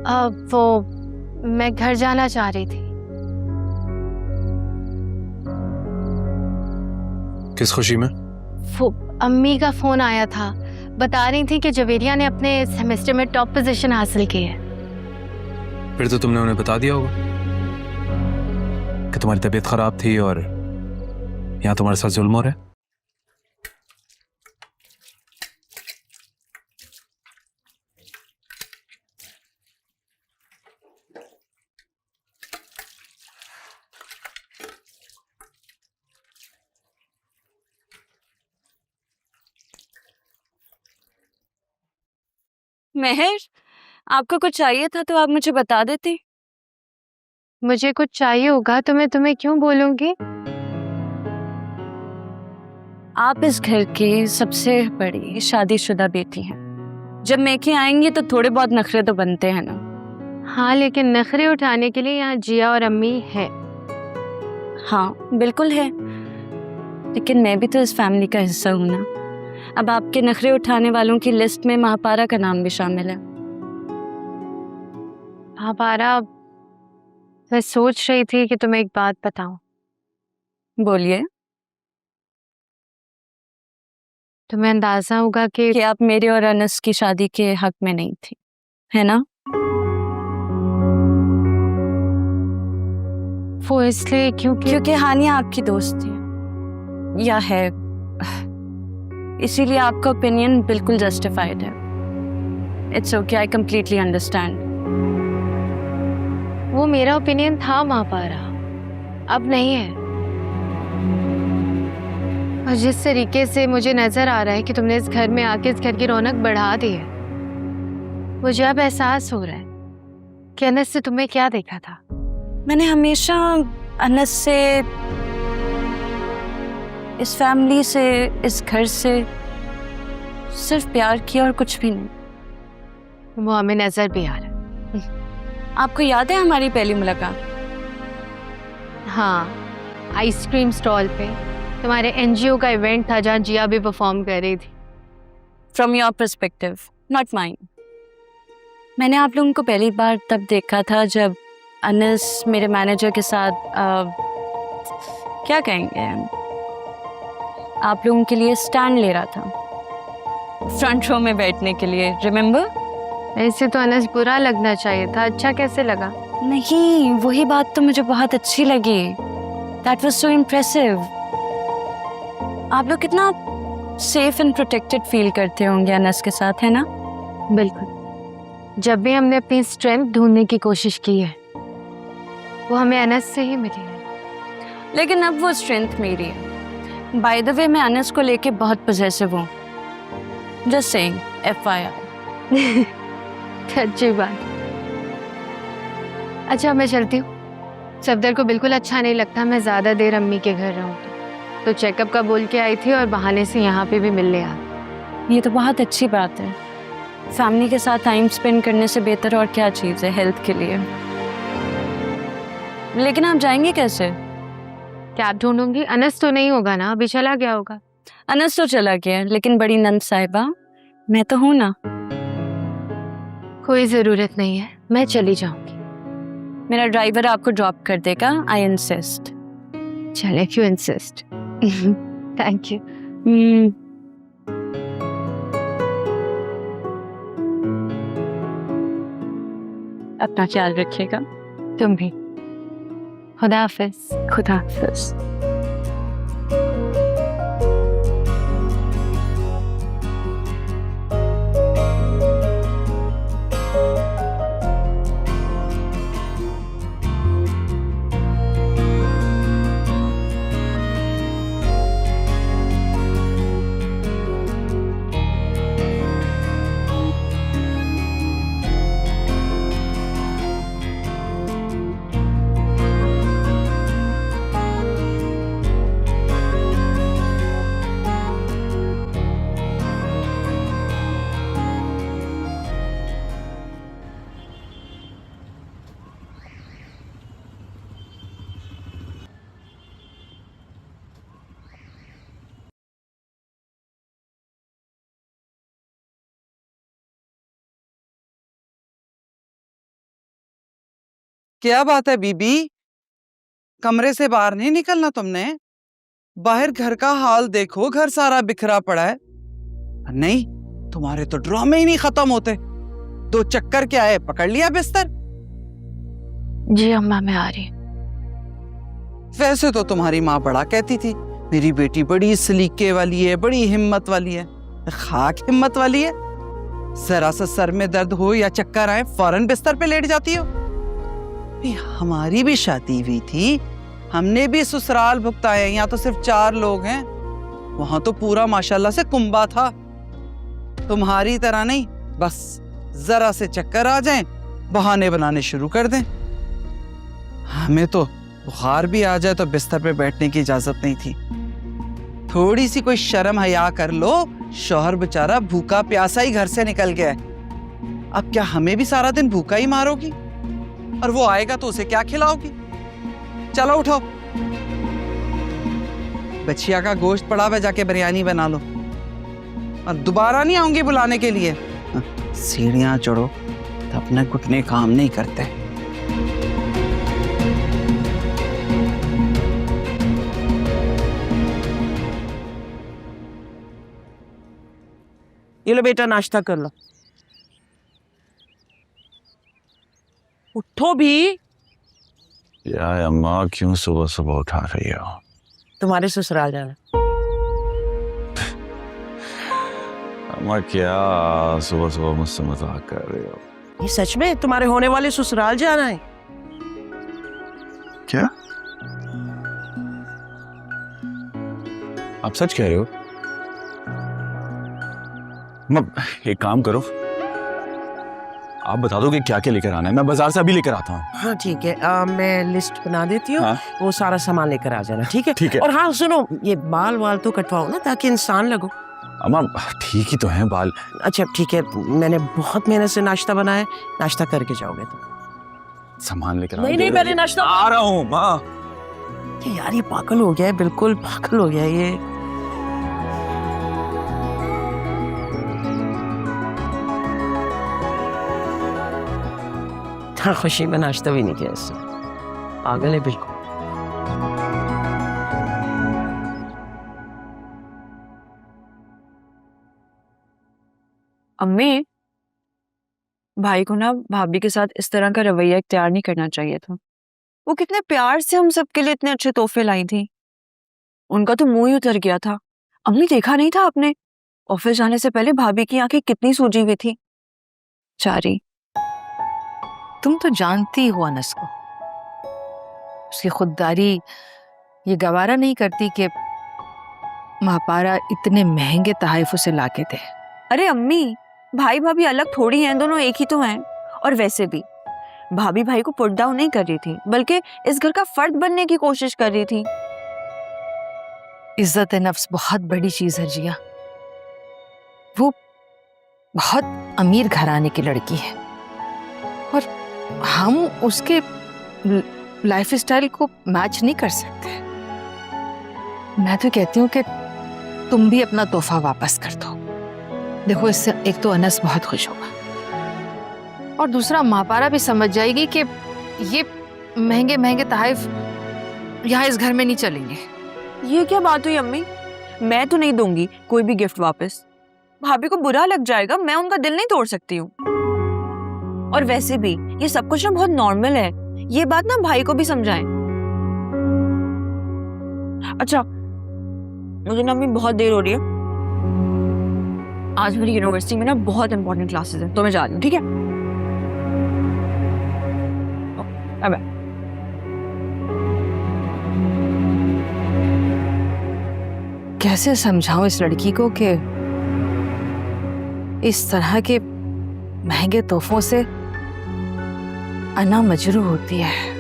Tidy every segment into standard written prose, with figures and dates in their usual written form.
वो मैं घर जाना चाह रही थी। किस खुशी में? वो अम्मी का फोन आया था, बता रही थी कि जवेरिया ने अपने सेमेस्टर में टॉप पोजीशन हासिल की है। फिर तो तुमने उन्हें बता दिया होगा कि तुम्हारी तबीयत खराब थी और यहाँ तुम्हारे साथ जुल्म हो रहा है। मेहर, आपको कुछ चाहिए था तो आप मुझे बता देती। मुझे कुछ चाहिए होगा तो मैं तुम्हें क्यों बोलूंगी? आप इस घर की सबसे बड़ी शादीशुदा बेटी हैं। जब मेखे आएंगी तो थोड़े बहुत नखरे तो बनते हैं ना। हाँ, लेकिन नखरे उठाने के लिए यहाँ जिया और अम्मी है। हाँ बिल्कुल है, लेकिन मैं भी तो इस फैमिली का हिस्सा हूँ ना। अब आपके नखरे उठाने वालों की लिस्ट में महापारा का नाम भी शामिल है। महापारा, मैं सोच रही थी कि तुम्हें एक बात बताऊं। बोलिए। तुम्हें अंदाजा होगा कि आप मेरे और अनस की शादी के हक में नहीं थी, है ना? वो इसलिए क्योंकि हानिया आपकी दोस्त थी या है, इसीलिए आपका ओपिनियन बिल्कुल जस्टिफाइड है। It's okay, I completely understand. वो मेरा ओपिनियन था महापारा, अब नहीं है। और जिस तरीके से मुझे नजर आ रहा है कि तुमने इस घर में आके इस घर की रौनक बढ़ा दी है, मुझे अब एहसास हो रहा है कि अनस से तुम्हें क्या देखा था। मैंने हमेशा अनस से, इस फैमिली से, इस घर से सिर्फ प्यार किया और कुछ भी नहीं। वो हमें नजर भी आ रहा है। आपको याद है हमारी पहली मुलाकात? हाँ, आइसक्रीम स्टॉल पे तुम्हारे एनजीओ का इवेंट था जहाँ जिया भी परफॉर्म कर रही थी। From your perspective, not mine. मैंने आप लोगों को पहली बार तब देखा था जब अनस मेरे मैनेजर के साथ क्या कहेंगे, आप लोगों के लिए स्टैंड ले रहा था फ्रंट रो में बैठने के लिए, रिमेम्बर? ऐसे तो अनस बुरा लगना चाहिए था, अच्छा कैसे लगा? नहीं, वही बात तो मुझे बहुत अच्छी लगी। That was so impressive. आप लोग कितना सेफ एंड प्रोटेक्टेड फील करते होंगे अनस के साथ, है ना? बिल्कुल। जब भी हमने अपनी स्ट्रेंथ ढूंढने की कोशिश की है, वो हमें अनस से ही मिली है। लेकिन अब वो स्ट्रेंथ मेरी है। बाय द वे, मैं अनस को लेके बहुत पॉजेसिव हूँ। Just saying, FYI। अच्छी बात। अच्छा, मैं चलती हूँ। सफदर को बिल्कुल अच्छा नहीं लगता मैं ज्यादा देर अम्मी के घर रहूँ, तो चेकअप का बोल के आई थी और बहाने से यहाँ पे भी मिलने आ। ये तो बहुत अच्छी बात है। फैमिली के साथ टाइम स्पेंड करने से बेहतर और क्या चीज़ है हेल्थ के लिए। लेकिन आप जाएंगे कैसे? कैब ढूंढूंगी। अनस तो नहीं होगा ना, अभी चला गया होगा। अनस तो चला गया, लेकिन बड़ी नंद साहिबा मैं तो हूँ ना। कोई जरूरत नहीं है, मैं चली जाऊंगी। मेरा ड्राइवर आपको ड्रॉप कर देगा, आई इंसिस्ट। चले, क्यों इंसिस्ट। Thank you. अपना ख्याल रखिएगा। तुम भी। खुदा हाफिज। खुदा हाफिज। क्या बात है बीबी, कमरे से बाहर नहीं निकलना तुमने? बाहर घर का हाल देखो, घर सारा बिखरा पड़ा है। नहीं, तुम्हारे तो ड्रामे ही नहीं खत्म होते। 2 चक्कर क्या है, पकड़ लिया बिस्तर? जी अम्मा, मैं आ रही। वैसे तो तुम्हारी माँ बड़ा कहती थी मेरी बेटी बड़ी सलीके वाली है, बड़ी हिम्मत वाली है। खाक हिम्मत वाली है, जरा सा सर में दर्द हो या चक्कर आए फौरन बिस्तर पे लेट जाती हो। हमारी भी शादी हुई थी, हमने भी ससुराल भुगताए। यहाँ तो सिर्फ 4 लोग हैं, वहां तो पूरा माशाल्लाह से कुंबा था। तुम्हारी तरह नहीं, बस जरा से चक्कर आ जाएं बहाने बनाने शुरू कर दें। हमें तो बुखार भी आ जाए तो बिस्तर पे बैठने की इजाजत नहीं थी। थोड़ी सी कोई शर्म हया कर लो। शौहर बेचारा भूखा प्यासा ही घर से निकल गया है, अब क्या हमें भी सारा दिन भूखा ही मारोगी? और वो आएगा तो उसे क्या खिलाओगी? चलो उठो, बछिया का गोश्त पड़ा हुआ, जाके बिरयानी बना लो। और दोबारा नहीं आऊंगी बुलाने के लिए। सीढ़ियां चढ़ो तो अपने घुटने काम नहीं करते। ये लो बेटा, नाश्ता कर लो। उठो भी। यार अम्मा, क्यों सुबह सुबह उठा रही हो? तुम्हारे ससुराल जाना। अम्मा क्या सुबह सुबह मुझसे मजाक कर रही हो? ये सच में तुम्हारे होने वाले ससुराल जाना है? क्या आप सच कह रहे हो? एक काम करो, आप बता दो कि क्या क्या लेकर आना है, मैं बाजार से अभी लेकर आता हूँ। हाँ ठीक है, मैं लिस्ट बना देती हूँ। हाँ? वो सारा सामान लेकर आ जाना, ठीक है? ठीक है। और हाँ सुनो, ये बाल वाल तो कटवाओ ना, ताकि इंसान लगो। अम्मा ठीक ही तो हैं बाल। अच्छा ठीक है, मैंने बहुत मेहनत से नाश्ता बनाया है, नाश्ता करके जाओगे तुम। सामान लेकर नहीं, पहले नाश्ता। आ रहा हूँ माँ। यार ये पागल हो गया है, बिल्कुल पागल हो गया है ये। हाँ, खुशी में नाश्ता भी नहीं किया इससे, पागल है बिल्कुल। अम्मी, भाई को ना भाभी के साथ इस तरह का रवैया इख्तियार नहीं करना चाहिए था। वो कितने प्यार से हम सबके लिए इतने अच्छे तोहफे लाई थी, उनका तो मुंह ही उतर गया था। अम्मी देखा नहीं था आपने, ऑफिस जाने से पहले भाभी की आंखें कितनी सूजी हुई थी। चारी, तुम तो जानती हो अनस को, उसकी खुददारी ये गवारा नहीं करती कि महापारा इतने महंगे तहाइफ उसे लाके दे। अरे अम्मी, भाई भाभी अलग थोड़ी हैं, दोनों एक ही तो हैं। और वैसे भी भाभी भाई को पुट डाउन नहीं कर रही थी, बल्कि इस घर का फर्द बनने की कोशिश कर रही थी। इज्जत नफ्स बहुत बड़ी चीज है जिया। वो बहुत अमीर घराने की लड़की है और हम उसके लाइफ स्टाइल को मैच नहीं कर सकते। मैं तो कहती हूँ कि तुम भी अपना तोहफा वापस कर दो। देखो, इससे एक तो अनस बहुत खुश होगा और दूसरा महापारा भी समझ जाएगी कि ये महंगे महंगे तहाइफ यहाँ इस घर में नहीं चलेंगे। ये क्या बात हुई अम्मी, मैं तो नहीं दूंगी कोई भी गिफ्ट वापस। भाभी को बुरा लग जाएगा, मैं उनका दिल नहीं तोड़ सकती हूँ। और वैसे भी ये सब कुछ ना बहुत नॉर्मल है, ये बात ना भाई को भी समझाएं। अच्छा, मुझे ना अम्मी बहुत देर हो रही है, आज मेरी यूनिवर्सिटी में ना बहुत इंपॉर्टेंट क्लासेस हैं, तो मैं जा रही हूँ, ठीक है? Bye bye. कैसे समझाऊं इस लड़की को कि इस तरह के महंगे तोहफों से अना मजरू होती है।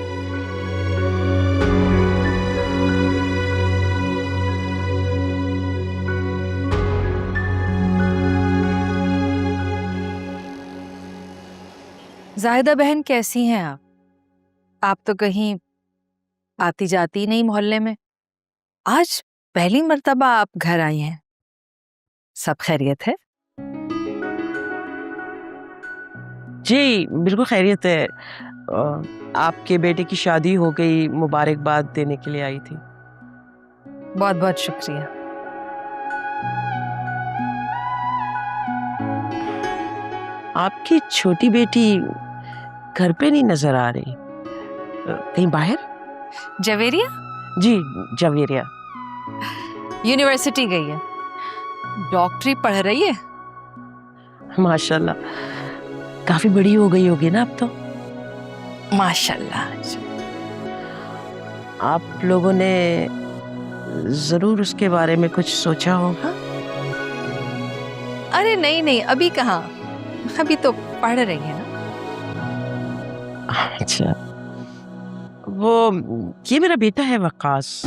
जाहिदा बहन, कैसी हैं आप? आप तो कहीं आती जाती नहीं मोहल्ले में, आज पहली मर्तबा आप घर आई हैं। सब खैरियत है? जी बिल्कुल खैरियत है। आपके बेटे की शादी हो गई, मुबारकबाद देने के लिए आई थी। बहुत बहुत शुक्रिया। आपकी छोटी बेटी घर पे नहीं नजर आ रही, कहीं बाहर? जवेरिया जी, जवेरिया। यूनिवर्सिटी गई है, डॉक्टरी पढ़ रही है। माशाल्लाह, काफी बड़ी हो गई होगी ना अब तो। माशाल्लाह। आप लोगों ने जरूर उसके बारे में कुछ सोचा होगा। अरे नहीं नहीं, अभी कहाँ, अभी तो पढ़ रही है ना। अच्छा, वो ये मेरा बेटा है वकास।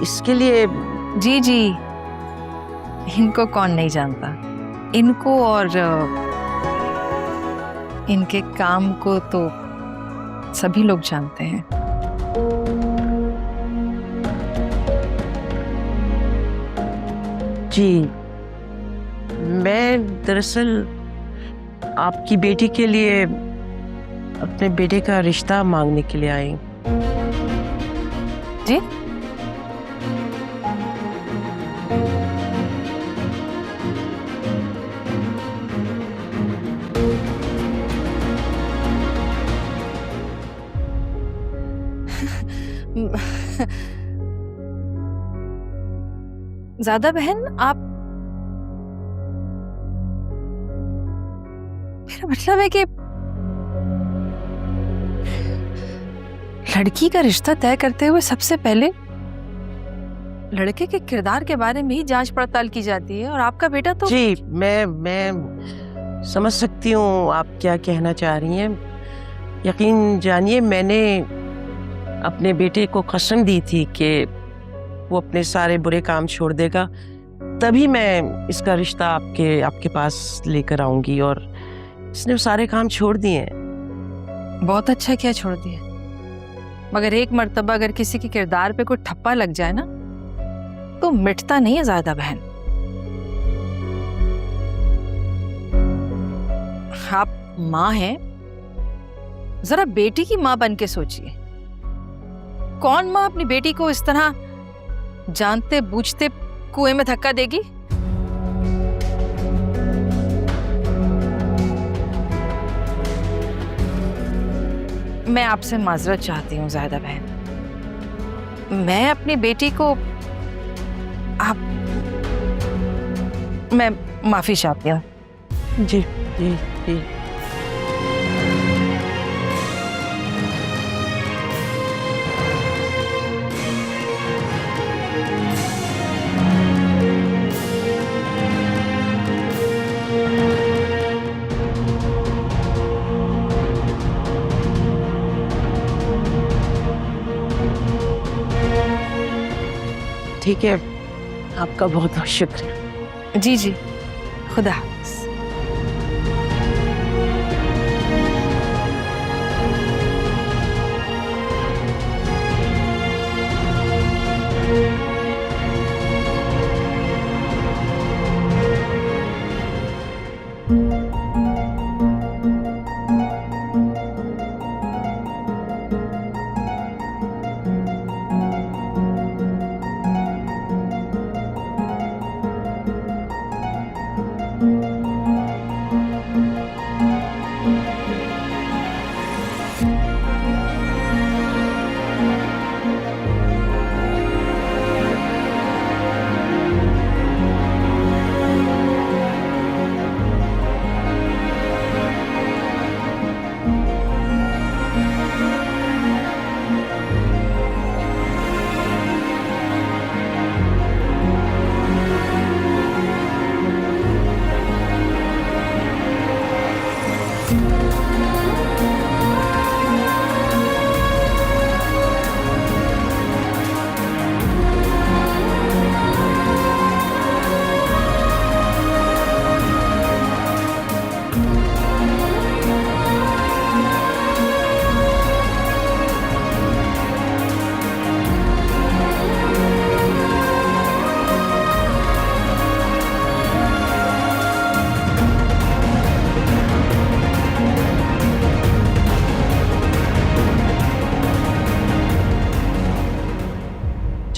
इसके लिए जी जी, इनको कौन नहीं जानता, इनको और इनके काम को तो सभी लोग जानते हैं। जी, मैं दरअसल आपकी बेटी के लिए अपने बेटे का रिश्ता मांगने के लिए आई। जी, ज्यादा बहन, आप, मेरा मतलब है कि लड़की का रिश्ता तय करते हुए सबसे पहले लड़के के किरदार के बारे में ही जांच पड़ताल की जाती है, और आपका बेटा तो। जी, मैं समझ सकती हूँ आप क्या कहना चाह रही हैं। यकीन जानिए, मैंने अपने बेटे को कसम दी थी कि वो अपने सारे बुरे काम छोड़ देगा, तभी मैं इसका रिश्ता आपके पास लेकर आऊंगी, और इसने वो सारे काम छोड़ दिए हैं। बहुत अच्छा किया, छोड़ दिए। मगर एक मर्तबा अगर किसी के किरदार पे कोई ठप्पा लग जाए ना, तो मिटता नहीं है ज़्यादा बहन। आप माँ हैं, जरा बेटी की माँ बन के सोचिए। कौन माँ अपनी बेटी को इस तरह जानते बूझते कुएं में धक्का देगी? मैं आपसे माजरत चाहती हूँ ज़ाहिदा बहन। मैं अपनी बेटी को मैं माफी चाहती हूँ। जी जी जी। ठीक है, आपका बहुत बहुत शुक्रिया। जी जी, खुदा हाफिज।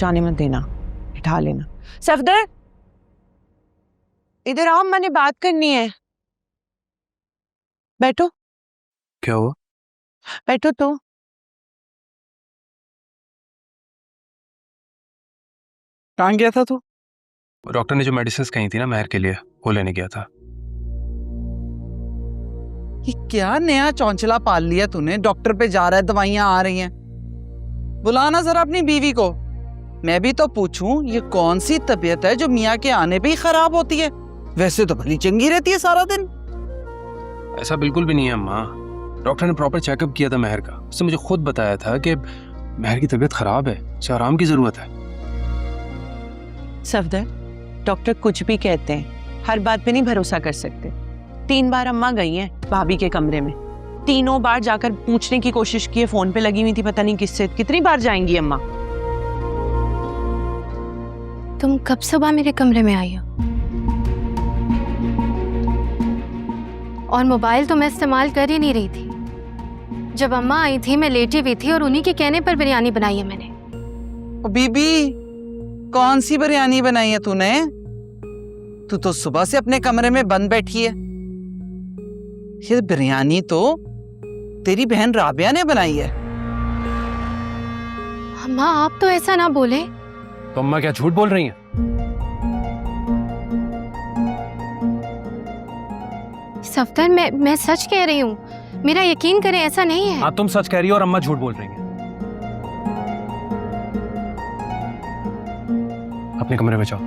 जाने मत देना, बिठा लेना। सफदर, इधर आओ, मैंने बात करनी है। बैठो। क्या हुआ? बैठो तो। कहाँ गया था तू? डॉक्टर ने जो मेडिसिन कही थी ना महर के लिए, वो लेने गया था। ये क्या नया चौंचला पाल लिया तूने? डॉक्टर पे जा रहा है, दवाइयां आ रही हैं। बुलाना जरा अपनी बीवी को। मैं भी तो पूछूं, ये कौन सी तबीयत है जो मियाँ के आने पे ही खराब होती है? वैसे तो भली चंगी रहती है सारा दिन। ऐसा बिल्कुल भी नहीं है अम्मा। डॉक्टर ने प्रॉपर चेकअप किया था महर का। उसने मुझे खुद बताया था कि महर की तबीयत खराब है, उसे आराम की जरूरत है। सफदर, डॉक्टर कुछ भी कहते हैं, हर बात पे नहीं भरोसा कर सकते। 3 बार अम्मा गई हैं भाभी के कमरे में, 3 बार जाकर पूछने की कोशिश की है, फोन पे लगी हुई थी पता नहीं किससे। कितनी बार जाएंगी अम्मा? तुम कब सुबह मेरे कमरे में आई हो? और मोबाइल तो मैं इस्तेमाल कर ही नहीं रही थी। जब अम्मा आई थी मैं लेटी हुई थी और उन्हीं के कहने पर बिरयानी बनाई है मैंने। ओ बीबी, कौन सी बिरयानी बनाई है तूने? तू तो सुबह से अपने कमरे में बंद बैठी है। ये बिरयानी तो तेरी बहन राबिया ने बनाई है। अम्मा आप तो ऐसा ना बोले। तो अम्मा क्या झूठ बोल रही हैं? सफदर, मैं सच कह रही हूँ, मेरा यकीन करें, ऐसा नहीं है। हाँ, तुम सच कह रही हो और अम्मा झूठ बोल रही हैं। अपने कमरे में जाओ।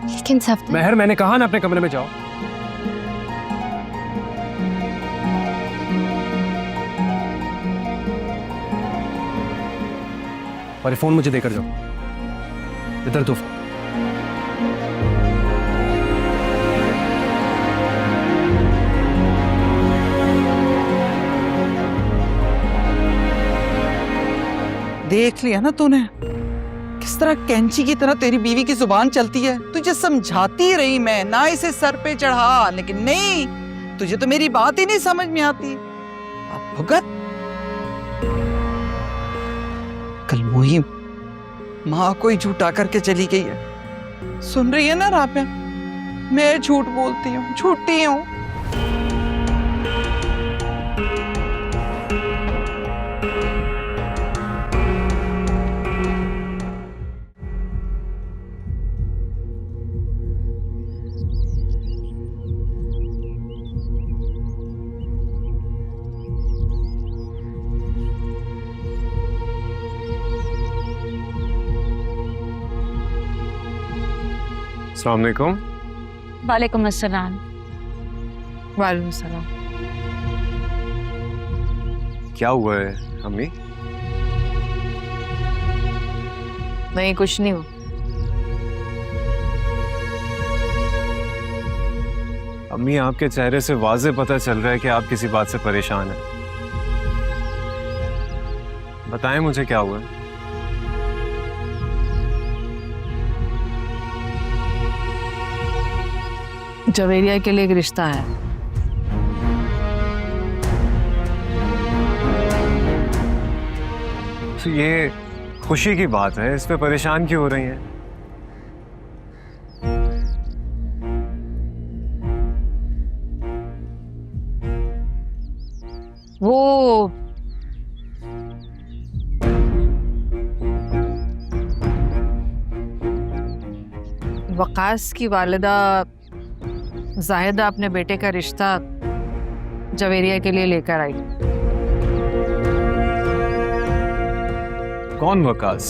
लेकिन सफदर, महर, मैंने कहा ना अपने कमरे में जाओ। और ये फोन मुझे देकर जाओ। इधर दो फोन। देख लिया ना तूने किस तरह कैंची की तरह तेरी बीवी की जुबान चलती है। तुझे समझाती रही मैं ना इसे सर पे चढ़ा, लेकिन नहीं, तुझे तो मेरी बात ही नहीं समझ में आती। अब भुगत। कल मोही माँ को ही झूठा करके चली गई है। सुन रही है ना राबिया, मैं झूठ बोलती हूँ, झूठी हूँ। अस्सलाम वालेकुम। वालेकुम अस्सलाम। वालेकुम सलाम। क्या हुआ है अम्मी? नहीं, कुछ नहीं हो। अम्मी, आपके चेहरे से वाज़े पता चल रहा है कि आप किसी बात से परेशान हैं। बताएं मुझे क्या हुआ है। जवेरिया के लिए एक रिश्ता है। तो ये खुशी की बात है, इस पे परेशान क्यों हो रही हैं? वो वकास की वालिदा जाहिदा अपने बेटे का रिश्ता जवेरिया के लिए लेकर आई। कौन वकास?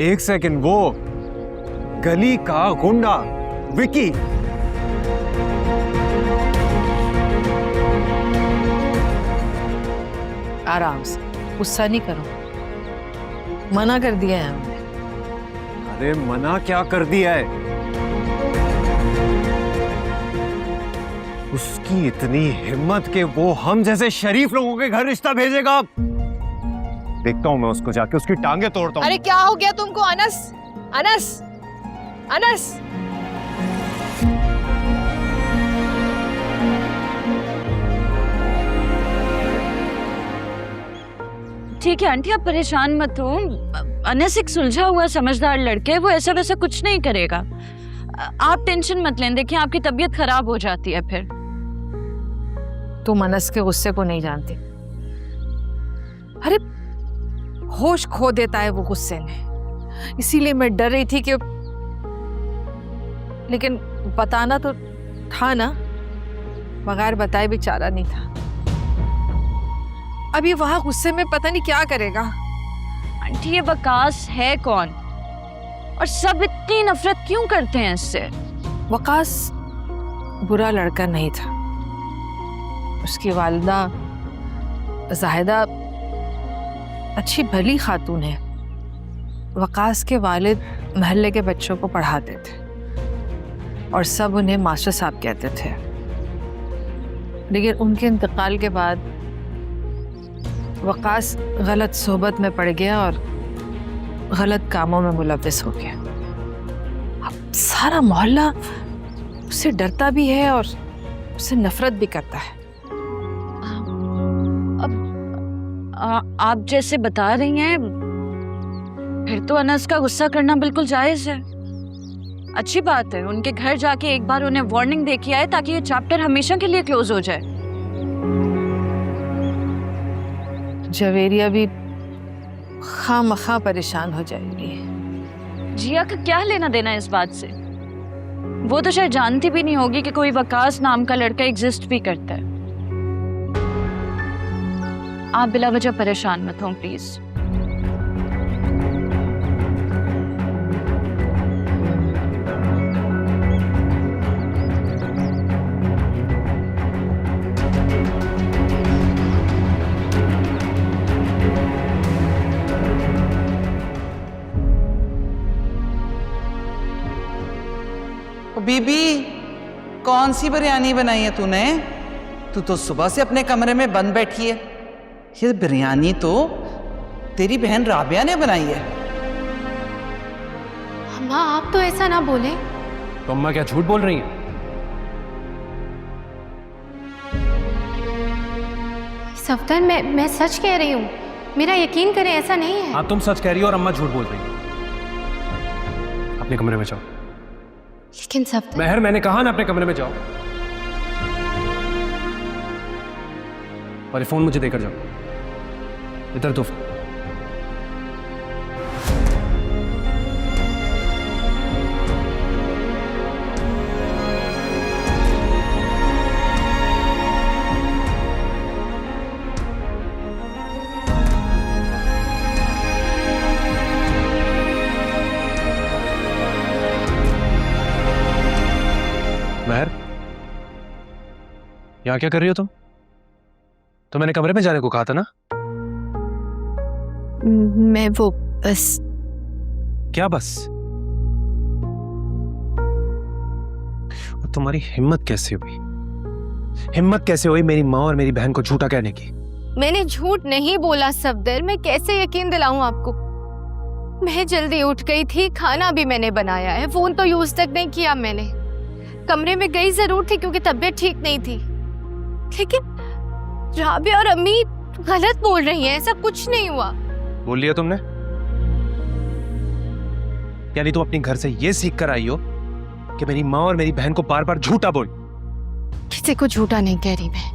एक सेकंड, वो गली का गुंडा विकी? आराम से, गुस्सा नहीं करो, मना कर दिया है हमने। अरे मना क्या कर दिया है? उसकी इतनी हिम्मत कि वो हम जैसे शरीफ लोगों के घर रिश्ता भेजेगा। देखता हूं मैं उसको, जाके उसकी टांगे तोड़ता हूं। अरे क्या हो गया तुमको अनस? अनस, अनस, ठीक है आंटी, आप परेशान मत हो। अनस एक सुलझा हुआ समझदार लड़का है, वो ऐसा वैसा कुछ नहीं करेगा। आप टेंशन मत लें, देखिए आपकी तबीयत खराब हो जाती है फिर। तुम अनस के गुस्से को नहीं जानती। अरे होश खो देता है वो गुस्से में, इसीलिए मैं डर रही थी कि, लेकिन बताना तो था ना, बगैर बताए भी चारा नहीं था। अभी वहां गुस्से में पता नहीं क्या करेगा। आंटी ये वकास है कौन, और सब इतनी नफरत क्यों करते हैं इससे? वकास बुरा लड़का नहीं था, उसकी वालिदा जाहिदा अच्छी भली खातून है। वकास के वालिद महल्ले के बच्चों को पढ़ाते थे और सब उन्हें मास्टर साहब कहते थे, लेकिन उनके इंतकाल के बाद वकास गलत सोहबत में पड़ गया और गलत कामों में मुलव्विस हो गया। अब सारा मोहल्ला उससे डरता भी है और उससे नफरत भी करता है। आप जैसे बता रही हैं, फिर तो अनस का गुस्सा करना बिल्कुल जायज है। अच्छी बात है, उनके घर जाके एक बार उन्हें वार्निंग दे के आए ताकि ये चैप्टर हमेशा के लिए क्लोज हो जाए। जवेरिया भी खामखा परेशान हो जाएगी। जिया का क्या लेना देना इस बात से? वो तो शायद जानती भी नहीं होगी कि कोई वकास नाम का लड़का एग्जिस्ट भी करता है। आप बिला वजह परेशान मत हो प्लीज। बीबी, कौन सी बिरयानी बनाई है तूने? तू तो सुबह से अपने कमरे में बंद बैठी है। ये बिरयानी तो तेरी बहन राबिया ने बनाई है। अम्मा आप तो ऐसा ना बोले। तो अम्मा क्या झूठ बोल रही हैं? सफदर मैं सच कह रही हूँ, मेरा यकीन करें, ऐसा नहीं है। हाँ तुम सच कह रही हो और अम्मा झूठ बोल रही है। अपने कमरे में जाओ। लेकिन सफदर, महर मैंने कहा ना अपने कमरे में जाओ। और ये फोन मुझे देकर जाओ। इधर दो। महर, यहां क्या कर रही हो तुम? तो मैंने कमरे में जाने को कहा था ना? मैं वो बस। क्या बस? और तुम्हारी हिम्मत कैसे हुई? हिम्मत कैसे हुई मेरी माँ और मेरी बहन को झूठा कहने की? मैंने झूठ नहीं बोला सफदर, मैं कैसे यकीन दिलाऊं आपको? मैं जल्दी उठ गई थी, खाना भी मैंने बनाया है, फोन तो यूज तक नहीं किया मैंने। कमरे में गई जरूर थी क्योंकि तबीयत ठीक नहीं थी, लेकिन राबिया और अम्मी गलत बोल रही हैं, ऐसा कुछ नहीं हुआ। बोल लिया तुमने? यानी तुम अपने घर से ये सीख कर आई हो कि मेरी माँ और मेरी बहन को बार बार झूठा बोल। किसी को झूठा नहीं कह रही, मैं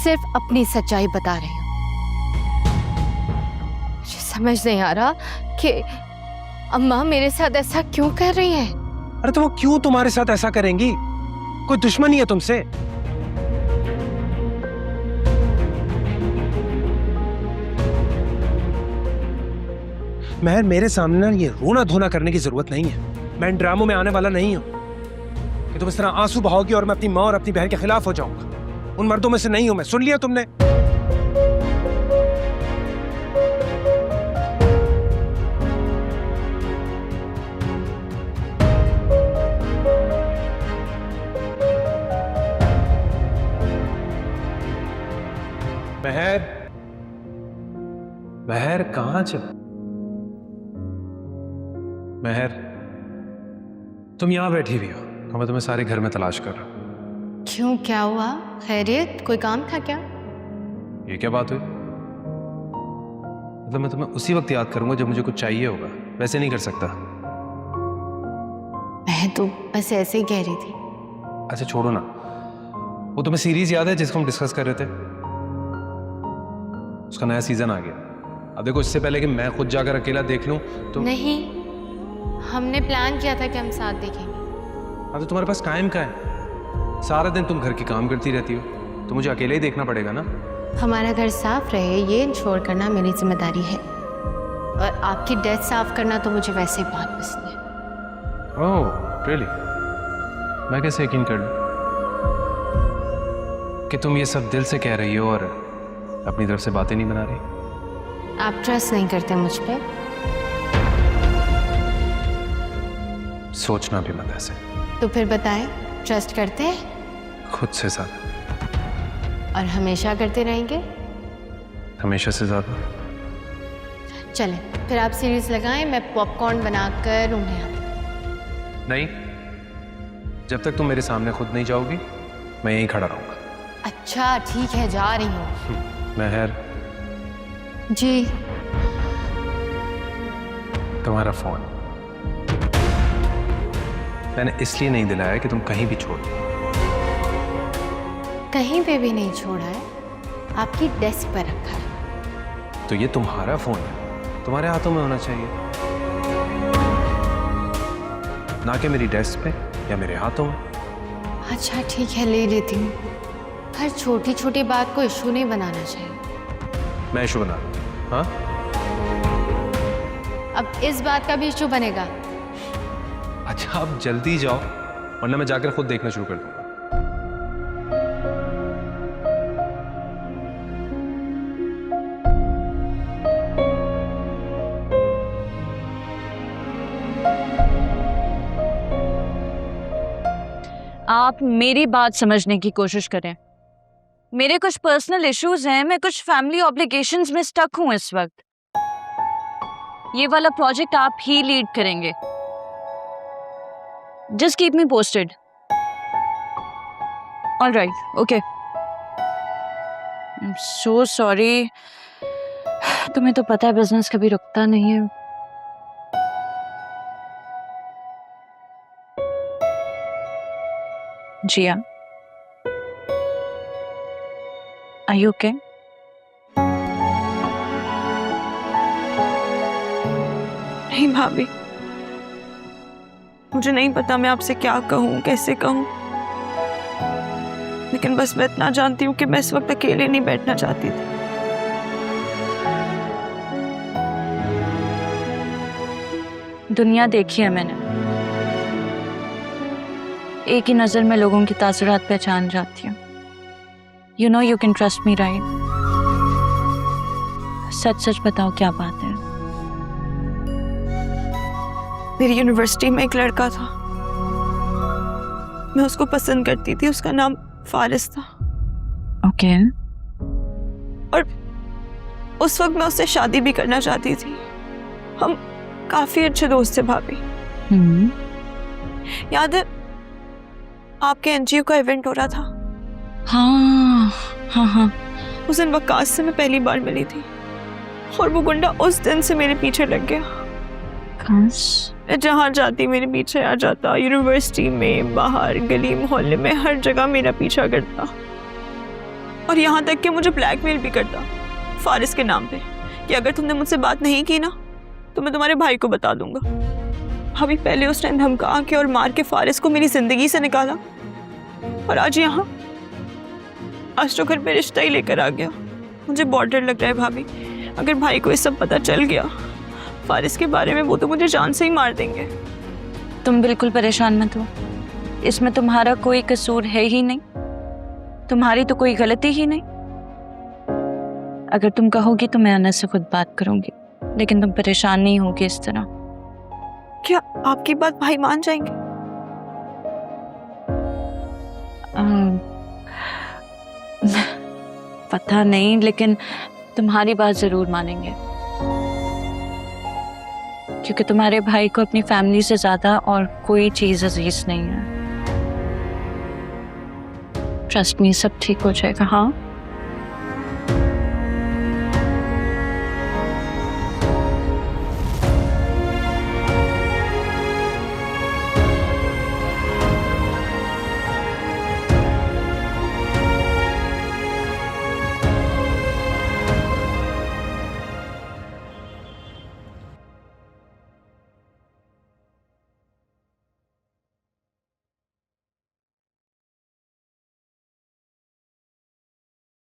सिर्फ अपनी सच्चाई बता रही हूँ। मुझे समझ नहीं आ रहा कि अम्मा मेरे साथ ऐसा क्यों कर रही है। अरे तो वो क्यों तुम्हारे साथ ऐसा करेंगी? कोई दुश्मनी है तुमसे? महर, मेरे सामने ना ये रोना धोना करने की जरूरत नहीं है। मैं इन ड्रामों में आने वाला नहीं हूं कि तुम इस तरह आंसू बहाओगी और मैं अपनी माँ और अपनी बहन के खिलाफ हो जाऊंगा। उन मर्दों में से नहीं हूं मैं। सुन लिया तुमने? महर, महर कहाँ चल? महर, तुम यहां बैठी हुई हो और मैं तुम्हें सारे घर में तलाश कर रहा हूं। क्यों, क्या हुआ? खैरियत? कोई काम था क्या? ये क्या बात हुई? मतलब मैं तुम्हें उसी वक्त याद करूंगा जब मुझे कुछ चाहिए होगा, वैसे नहीं कर सकता। मैं तो बस ऐसे ही कह रही थी। अच्छा छोड़ो ना, वो तुम्हें सीरीज याद है जिसको हम डिस्कस कर रहे थे? उसका नया सीजन आ गया। अब देखो, इससे पहले कि मैं खुद जाकर अकेला देख लूं तो नहीं, हमने प्लान किया था कि हम साथ देखेंगे। हाँ तो तुम्हारे पास टाइम का है? सारा दिन तुम घर की काम करती रहती हो, तो मुझे अकेले ही देखना पड़ेगा ना। हमारा घर साफ रहे ये इंश्योर करना मेरी जिम्मेदारी है, और आपकी डेस्क साफ करना तो मुझे वैसे ही बहुत पसंद है। Oh really? मैं कैसे यकीन कर लूं कि तुम ये सब दिल से कह रही हो और अपनी तरफ से बातें नहीं बना रही? आप ट्रस्ट नहीं करते मुझ पे? सोचना भी मत ऐसे। तो फिर बताएं, ट्रस्ट करते हैं? खुद से ज्यादा। और हमेशा करते रहेंगे? हमेशा से ज्यादा। चलें, फिर आप सीरीज लगाएं, मैं पॉपकॉर्न बनाकर रूम में आती हूं। नहीं, जब तक तुम मेरे सामने खुद नहीं जाओगी मैं यहीं खड़ा रहूंगा। अच्छा ठीक है, जा रही हूँ। मेहर, जी। तुम्हारा फोन मैंने इसलिए नहीं दिलाया कि तुम कहीं भी छोड़ दो। कहीं पे भी नहीं छोड़ा है, आपकी डेस्क पर रखा है। तो ये तुम्हारा फोन है, तुम्हारे हाथों में होना चाहिए, ना कि मेरी डेस्क पे या मेरे हाथों में। अच्छा ठीक है, ले लेती हूँ। हर छोटी छोटी बात को इशू नहीं बनाना चाहिए। मैं इशू बना दूँ? हाँ, अब इस बात का भी इशू बनेगा। अच्छा अब जल्दी जाओ वरना मैं जाकर खुद देखना शुरू कर दूंगा। आप मेरी बात समझने की कोशिश करें। मेरे कुछ पर्सनल इश्यूज हैं, मैं कुछ फैमिली ऑब्लिगेशंस में स्टक हूं इस वक्त। ये वाला प्रोजेक्ट आप ही लीड करेंगे। Just keep me posted. Alright, okay. I am so sorry. तुम्हें तो पता है बिजनेस कभी रुकता नहीं है। जिया, आर यू ओके? नहीं भाभी, मुझे नहीं पता मैं आपसे क्या कहूँ, कैसे कहूँ, लेकिन बस मैं इतना जानती हूँ कि मैं इस वक्त अकेले नहीं बैठना चाहती थी। दुनिया देखी है मैंने, एक ही नजर में लोगों की तासुरात पहचान जाती हूँ। You know you can trust me right? सच सच बताओ क्या बात है? मेरी यूनिवर्सिटी में एक लड़का था, मैं उसको पसंद करती थी, उसका नाम फारिस था। ओके। और उस वक्त मैं उससे शादी भी करना चाहती थी। हम काफी अच्छे दोस्त थे भाभी। याद है आपके एनजीओ का इवेंट हो रहा था? हाँ हाँ हाँ। उस दिन वकास से मैं पहली बार मिली थी और वो गुंडा उस दिन से मेरे पीछे लग गया। मैं जहाँ जाती मेरे पीछे आ जाता, यूनिवर्सिटी में, बाहर, गली मोहल्ले में, हर जगह मेरा पीछा करता, और यहाँ तक कि मुझे ब्लैकमेल भी करता फारिस के नाम पे कि अगर तुमने मुझसे बात नहीं की ना तो मैं तुम्हारे भाई को बता दूंगा। अभी पहले उस टाइम धमका के और मार के फारिस को मेरी जिंदगी से निकाला, और आज यहाँ, आज तो घर पे रिश्ता ही लेकर आ गया। मुझे बॉर्डर लग रहा है भाभी, अगर भाई को ये सब पता चल गया फारिस के बारे में, वो तो मुझे जान से ही मार देंगे। तुम बिल्कुल परेशान मत हो, इसमें तुम्हारा कोई कसूर है ही नहीं, तुम्हारी तो कोई गलती ही नहीं। अगर तुम कहोगी तो मैं अनस से खुद बात करूंगी, लेकिन तुम परेशान नहीं होगी इस तरह। क्या आपकी बात भाई मान जाएंगे? पता नहीं, लेकिन तुम्हारी बात जरूर मानेंगे, क्योंकि तुम्हारे भाई को अपनी फैमिली से ज्यादा और कोई चीज अजीज नहीं है। ट्रस्ट मी, सब ठीक हो जाएगा। हाँ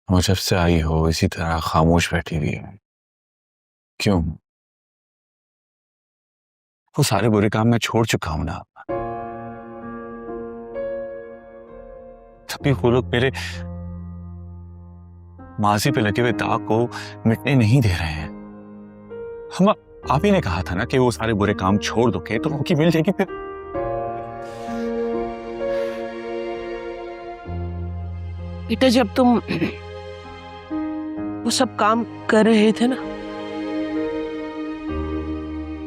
वो जब से आई हो इसी तरह खामोश बैठी हुई है। क्यों? वो सारे बुरे काम मैं छोड़ चुका हूं ना। तभी वो लोग मेरे माजी पे लगे हुए दाग को मिटने नहीं दे रहे हैं। हम आप ही ने कहा था ना कि वो सारे बुरे काम छोड़ दोगे तो उनकी मिल जाएगी। फिर बेटा जब तुम वो सब काम कर रहे थे ना,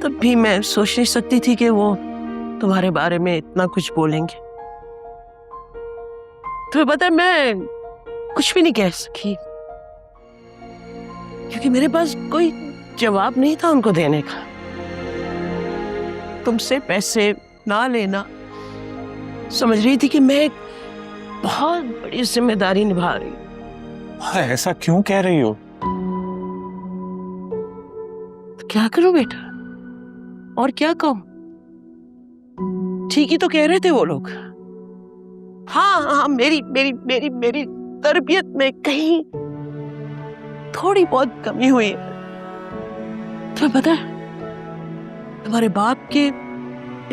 तब भी मैं सोच नहीं सकती थी कि वो तुम्हारे बारे में इतना कुछ बोलेंगे। तुम्हें पता है मैं कुछ भी नहीं कह सकी क्योंकि मेरे पास कोई जवाब नहीं था उनको देने का। तुमसे पैसे ना लेना समझ रही थी कि मैं एक बहुत बड़ी जिम्मेदारी निभा रही हूँ। हाँ, ऐसा क्यों कह रही हो? तो क्या करूं बेटा, और क्या कहूं? ठीक ही तो कह रहे थे वो लोग। हाँ हाँ, मेरी मेरी मेरी मेरी तरबियत में कहीं थोड़ी बहुत कमी हुई है। तुम्हें पता है तुम्हारे बाप के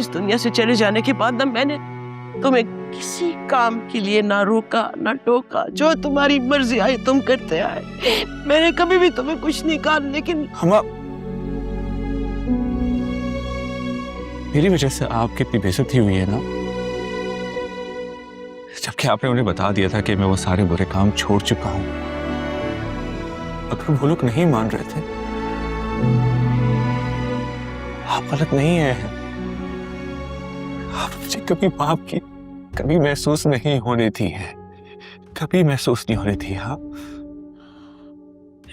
इस दुनिया से चले जाने के बाद ना मैंने तुम्हें किसी काम के लिए ना रोका ना टोका। जो तुम्हारी मर्जी आई तुम करते आए। मैंने कभी भी तुम्हें कुछ नहीं कहा, लेकिन मेरी वजह से आपकी इतनी बेइज्जती हुई है ना, जबकि आपने उन्हें बता दिया था कि मैं वो सारे बुरे काम छोड़ चुका हूं। अगर वो लोग नहीं मान रहे थे, आप गलत नहीं है। आप मुझे कभी बाप की कभी महसूस नहीं होने दी है, कभी महसूस नहीं होने दी। हाँ,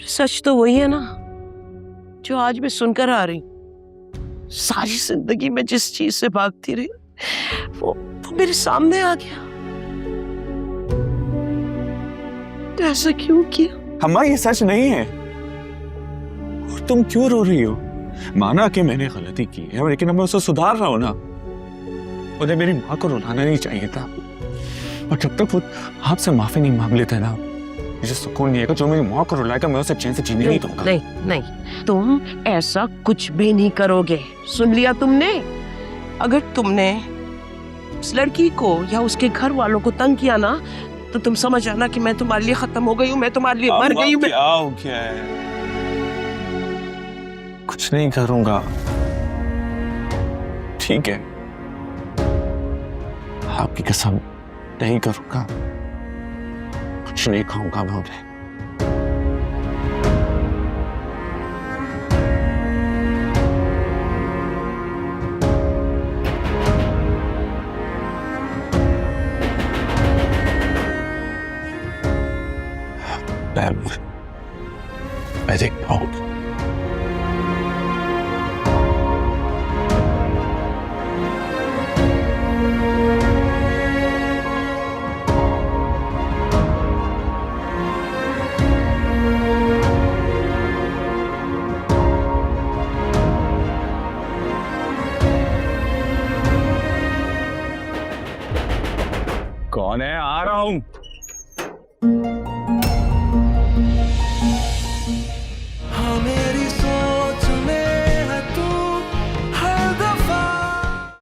सच तो वही है ना जो आज मैं सुनकर आ रही। सारी जिंदगी में जिस चीज से भागती रही वो मेरे सामने आ गया। तो ऐसा क्यों किया? अम्मा ये सच नहीं है। और तुम क्यों रो रही हो? माना कि मैंने गलती की है, लेकिन अब मैं उसे सुधार रहा हूं ना। उन्हें मेरी माँ को रुलाना नहीं चाहिए था, और जब तक वो आपसे माफी नहीं मांग लेते ना, मुझे सुकून नहीं आएगा। जो मेरी माँ को रुलाएगा मैं उसे चैन से जीने नहीं दूंगा। नहीं नहीं, तुम ऐसा कुछ भी नहीं करोगे। सुन लिया तुमने? अगर तुमने उस लड़की को या उसके घर वालों को तंग किया ना, तो तुम समझ आना कि मैं तुम्हारे लिए खत्म हो गई हूँ, मैं तुम्हारे लिए मर गई हूँ। क्या हो गया है? कुछ नहीं करूंगा, ठीक है? आपकी कसम नहीं करूंगा, कुछ नहीं खाऊंगा मैं उन्हें। मैं देखता हूँ। कौन है? आ रहा हूं।